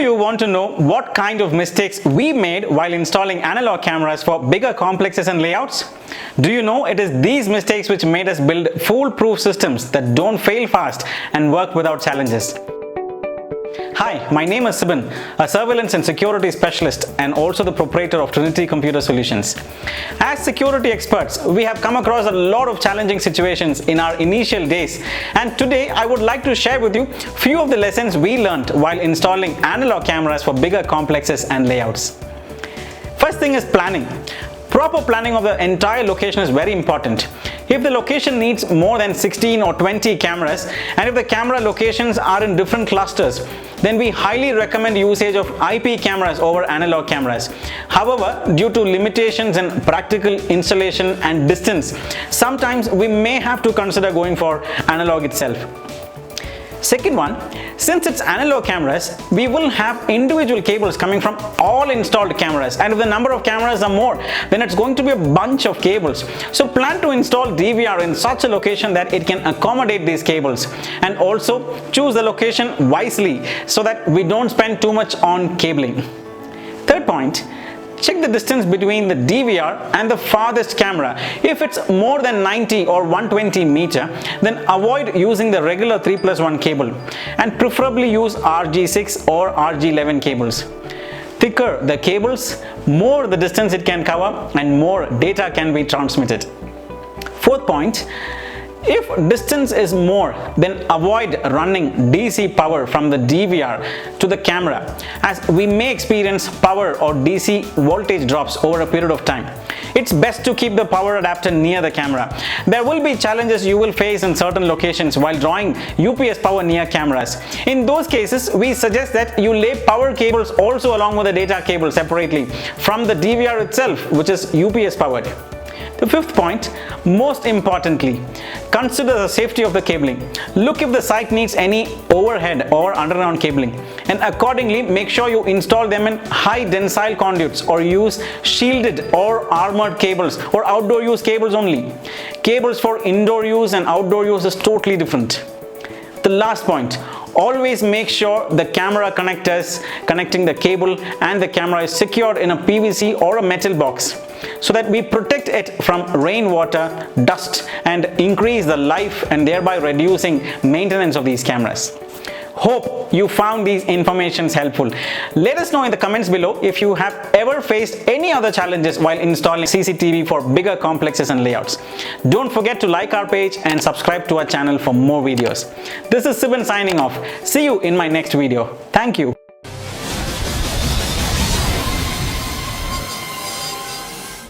you want to know what kind of mistakes we made while installing analog cameras for bigger complexes and layouts? Do you know it is these mistakes which made us build foolproof systems that don't fail fast and work without challenges? Hi, my name is Sibin, a surveillance and security specialist and also the proprietor of Trinity Computer Solutions. As security experts, we have come across a lot of challenging situations in our initial days, and today I would like to share with you few of the lessons we learned while installing analog cameras for bigger complexes and layouts. First thing is planning. Proper planning of the entire location is very important. If the location needs more than 16 or 20 cameras, and if the camera locations are in different clusters, then we highly recommend usage of IP cameras over analog cameras. However, due to limitations in practical installation and distance, sometimes we may have to consider going for analog itself. Second one, since it's analog cameras, we will have individual cables coming from all installed cameras, and if the number of cameras are more, then it's going to be a bunch of cables. So plan to install DVR in such a location that it can accommodate these cables, and also choose the location wisely so that we don't spend too much on cabling. Third point, check the distance between the DVR and the farthest camera. If it's more than 90 or 120 meter, then avoid using the regular 3+1 cable and preferably use RG6 or RG11 cables. Thicker the cables, more the distance it can cover and more data can be transmitted. Fourth point, if distance is more, then avoid running DC power from the DVR to the camera, as we may experience power or DC voltage drops over a period of time. It's best to keep the power adapter near the camera. There will be challenges you will face in certain locations while drawing UPS power near cameras. In those cases, we suggest that you lay power cables also along with the data cable separately from the DVR itself, which is UPS powered. The fifth point, most importantly, consider the safety of the cabling. Look if the site needs any overhead or underground cabling, and accordingly make sure you install them in high tensile conduits or use shielded or armored cables or outdoor use cables only. Cables for indoor use and outdoor use is totally different. The last point, always make sure the camera connectors connecting the cable and the camera is secured in a PVC or a metal box, so that we protect it from rainwater, dust, and increase the life and thereby reducing maintenance of these cameras. Hope you found these informations helpful. Let us know in the comments below if you have ever faced any other challenges while installing CCTV for bigger complexes and layouts. Don't forget to like our page and subscribe to our channel for more videos. This is Sibin signing off. See you in my next video. Thank you.